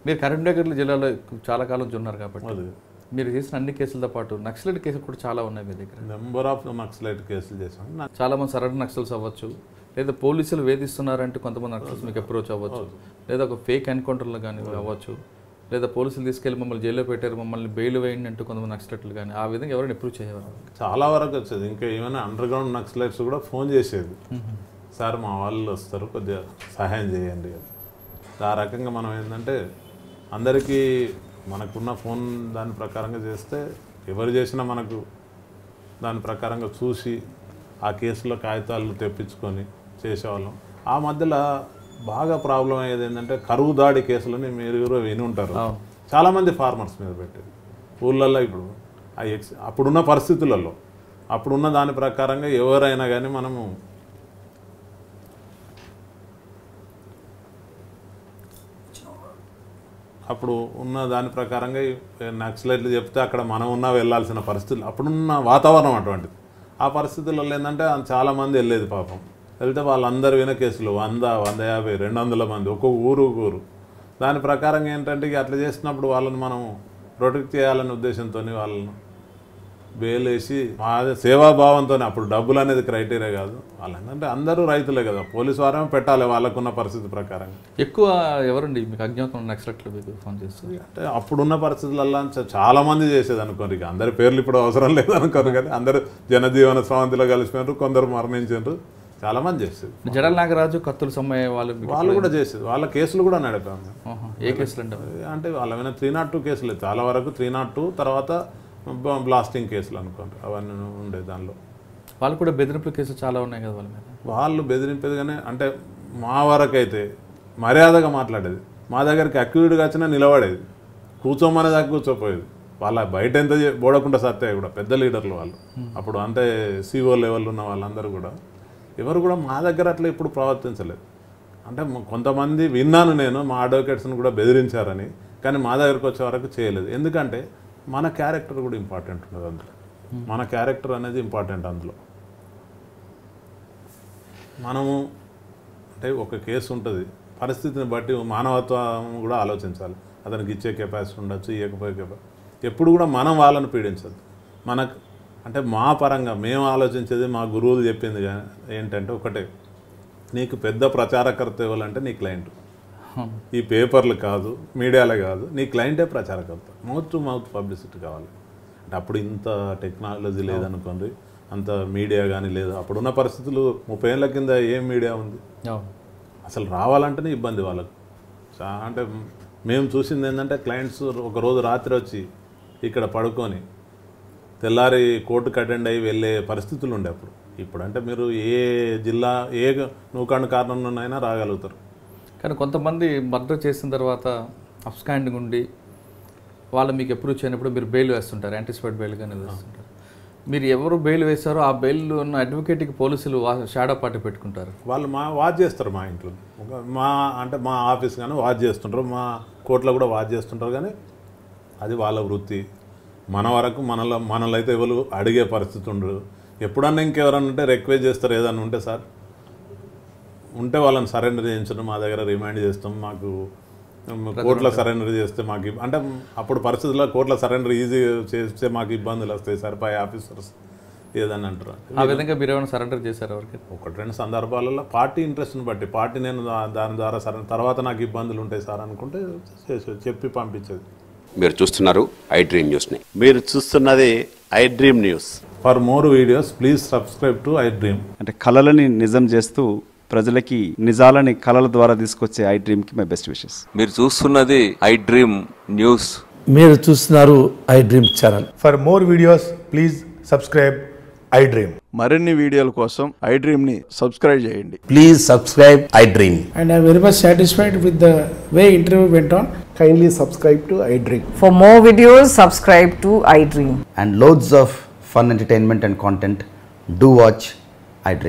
మీరు కరీంనగర్ జిల్లాలో చాలా కాలం ఉన్నారు కాబట్టి మీరు చేసిన అన్ని కేసులతో పాటు నక్సలైట్ కేసులు కూడా చాలా ఉన్నాయి మీ దగ్గర. నెంబర్ ఆఫ్ నక్సలైట్ కేసులు చేసాం. చాలా మంది సరైన నక్సల్స్ అవ్వచ్చు, లేదా పోలీసులు వేధిస్తున్నారంటే కొంతమంది నక్సల్స్ మీకు అప్రోచ్ అవ్వచ్చు, లేదా ఒక ఫేక్ ఎన్కౌంటర్లు కానీ అవ్వచ్చు, లేదా పోలీసులు తీసుకెళ్ళి మమ్మల్ని జైల్లో పెట్టారు మమ్మల్ని బెయిల్ వేయండి అంటూ కొంతమంది నక్సలైట్లు కానీ ఆ విధంగా ఎవరైనా అప్రూవ్ చేయవారు? చాలా వరకు వచ్చేది. ఇంకా ఏమైనా అండర్ గ్రౌండ్ నక్సలైట్స్ కూడా ఫోన్ చేసేది, సార్ మా వాళ్ళు వస్తారు కొద్దిగా సహాయం చేయండి. ఆ రకంగా మనం ఏంటంటే అందరికీ మనకున్న ఫోన్ దాని ప్రకారంగా చేస్తే ఎవరు చేసినా మనకు దాని ప్రకారంగా చూసి ఆ కేసులో కాగితాలు తెప్పించుకొని చేసేవాళ్ళం. ఆ మధ్యలో బాగా ప్రాబ్లం అయ్యేది ఏంటంటే కరువు దాడి కేసులని మీరు కూడా విని ఉంటారు. చాలామంది ఫార్మర్స్ మీద పెట్టేది ఊళ్ళల్లో. ఇప్పుడు అప్పుడున్న పరిస్థితులలో అప్పుడున్న దాని ప్రకారంగా ఎవరైనా కానీ మనము అప్పుడు ఉన్న దాని ప్రకారంగా నక్సలైట్లు చెప్తే అక్కడ మనం ఉన్నా వెళ్ళాల్సిన పరిస్థితులు అప్పుడున్న వాతావరణం అటువంటిది. ఆ పరిస్థితులలో ఏంటంటే చాలామంది వెళ్ళేది పాపం. వెళ్తే వాళ్ళందరూ విన కేసులు 100, 150, 200 మంది ఒక్కొక్క ఊరు. దాని ప్రకారంగా ఏంటంటే అట్లా చేసినప్పుడు వాళ్ళని మనం ప్రొటెక్ట్ చేయాలనే ఉద్దేశంతో వాళ్ళను బెయిల్ వేసి మా సేవాభావంతో, అప్పుడు డబ్బులు అనేది క్రైటీరియా కాదు. వాళ్ళంటే అందరూ రైతులే కదా, పోలీసు వారేమో పెట్టాలి వాళ్ళకున్న పరిస్థితి ప్రకారంగా. ఎక్కువ ఎవరండి మీకు అజ్ఞాతం నక్సలైట్లు మీకు ఫోన్ చేస్తుంది? అంటే అప్పుడున్న పరిస్థితులలో చాలా మంది చేసేది అనుకోరు. ఇక అందరి పేర్లు ఇప్పుడు అవసరం లేదు అనుకోరు, కానీ అందరూ జనజీవన స్రవంతిలో కలిసిపోయారు, కొందరు మరణించారు, చాలా మంది చేసేది. జడల నాగరాజు, కత్తుల సమ్మయ్య వాళ్ళు కూడా చేసేది. వాళ్ళ కేసులు కూడా నడిపాము. ఏ కేసులు అంటే వాళ్ళ మీద 302 కేసులు, చాలా వరకు 302, తర్వాత బ్లాస్టింగ్ కేసులు అనుకోండి, అవన్నీ ఉండే. దానిలో వాళ్ళు కూడా బెదిరింపుల కేసులు చాలా ఉన్నాయి కదా వాళ్ళ మీద. వాళ్ళు బెదిరింపేది కానీ అంటే మా వరకు అయితే మర్యాదగా మాట్లాడేది. మా దగ్గరికి అక్యూడ్గా వచ్చినా నిలబడేది, కూర్చోమనే దాకా కూర్చోపోయేది. వాళ్ళ బయట ఎంత బోడకుండా సత్తే కూడా పెద్ద లీడర్లు వాళ్ళు. అప్పుడు అంటే సిఓ లెవెల్ ఉన్న వాళ్ళందరూ కూడా ఎవరు కూడా మా దగ్గర అట్లా ఇప్పుడు ప్రవర్తించలేదు. అంటే కొంతమంది విన్నాను నేను, మా అడ్వకేట్స్ని కూడా బెదిరించారని, కానీ మా దగ్గరకు వచ్చే వరకు చేయలేదు. ఎందుకంటే మన క్యారెక్టర్ కూడా ఇంపార్టెంట్ ఉంటుంది అందులో. మన క్యారెక్టర్ అనేది ఇంపార్టెంట్ అందులో. మనము అంటే ఒక కేసు ఉంటుంది, పరిస్థితిని బట్టి మానవత్వం కూడా ఆలోచించాలి. అతనికి ఇచ్చే కెపాసిటీ ఉండొచ్చు, ఇవ్వకపోయే కెపాసిటీ. ఎప్పుడు కూడా మనం వాళ్ళని పీడించద్దు. మనకు అంటే మా పరంగా మేము ఆలోచించేది, మా గురువులు చెప్పింది ఏంటంటే ఒకటే, నీకు పెద్ద ప్రచారకర్త ఇవ్వాలంటే నీ క్లయింట్. ఈ పేపర్లు కాదు, మీడియాలో కాదు, నీ క్లయింటే ప్రచారకర్త. మౌత్ టు మౌత్ పబ్లిసిటీ కావాలి. అంటే అప్పుడు ఇంత టెక్నాలజీ లేదనుకోండి, అంత మీడియా కానీ లేదు. అప్పుడున్న పరిస్థితులు 30 ఏళ్ళ కింద ఏం మీడియా ఉంది? అసలు రావాలంటేనే ఇబ్బంది వాళ్ళకు. అంటే మేము చూసింది ఏంటంటే క్లయింట్స్ ఒకరోజు రాత్రి వచ్చి ఇక్కడ పడుకొని తెల్లారి కోర్టుకు అటెండ్ అయ్యి వెళ్ళే పరిస్థితులు ఉండే అప్పుడు. ఇప్పుడు అంటే మీరు ఏ జిల్లా ఏ నూకాండ కారణంలోనైనా రాగలుగుతారు. కానీ కొంతమంది మర్డర్ చేసిన తర్వాత అబ్స్కాండింగ్ ఉండి వాళ్ళు మీకు అప్రూవ్ చేయనప్పుడు మీరు బెయిల్ వేస్తుంటారు, యాంటిసిపేట్ బెయిల్ కానీ వేస్తుంటారు. మీరు ఎవరు బెయిల్ వేస్తారో ఆ బెయిల్ ఉన్న అడ్వకేట్కి పోలీసులు షాడో పార్టీ పెట్టుకుంటారు. వాళ్ళు వాచ్ చేస్తారు. మా ఇంట్లో మా ఆఫీస్ కానీ వాచ్ చేస్తుంటారు, మా కోర్టులో కూడా వాచ్ చేస్తుంటారు. కానీ అది వాళ్ళ వృత్తి. మన వరకు మనలో అయితే ఎవరు అడిగే పరిస్థితి ఉండదు. ఎప్పుడన్నా ఇంకెవరన్నా ఉంటే రిక్వెస్ట్ చేస్తారు, ఏదన్నా ఉంటే సార్ ఉంటే వాళ్ళని సరెండర్ చేయించడం, మా దగ్గర రిమైండ్ చేస్తాం, మాకు కోర్టులో సరెండర్ చేస్తే మాకు అంటే అప్పుడు పరిస్థితుల్లో కోర్టులో సరెండర్ ఈజీ చేస్తే మాకు ఇబ్బందులు వస్తాయి సార్, పై ఆఫీసర్స్ ఏదని అంటారు. ఆ విధంగా మీరు ఏమైనా సరెండర్ చేశారు ఎవరికి? 1-2 సందర్భాలలో పార్టీ ఇంట్రెస్ట్ని బట్టి, పార్టీ నేను దాని ద్వారా తర్వాత నాకు ఇబ్బందులు ఉంటాయి సార్ అనుకుంటే చెప్పి పంపించేది. మీరు చూస్తున్నారు ఐ డ్రీమ్ న్యూస్ని. మీరు చూస్తున్నది I dream news. For more videos please subscribe to I dream. అంటే కళలని నిజం చేస్తూ ప్రజలకి నిజాలని కళల ద్వారా తీసుకొచ్చే ఐ డ్రీమ్ కి మై బెస్ట్ విషెస్. మీరు చూస్తున్నది ఐ డ్రీమ్ న్యూస్. మీరు చూస్తున్నారు I dream channel. For more videos please subscribe I dream. మరిన్ని వీడియోల కోసం ఐ డ్రీమ్ ని సబ్స్క్రైబ్ చేయండి. Please subscribe I dream. And I'm very much satisfied with the way interview went on. Kindly subscribe to I Dream. For more videos, subscribe to I Dream. And loads of fun entertainment and content. Do watch I Dream.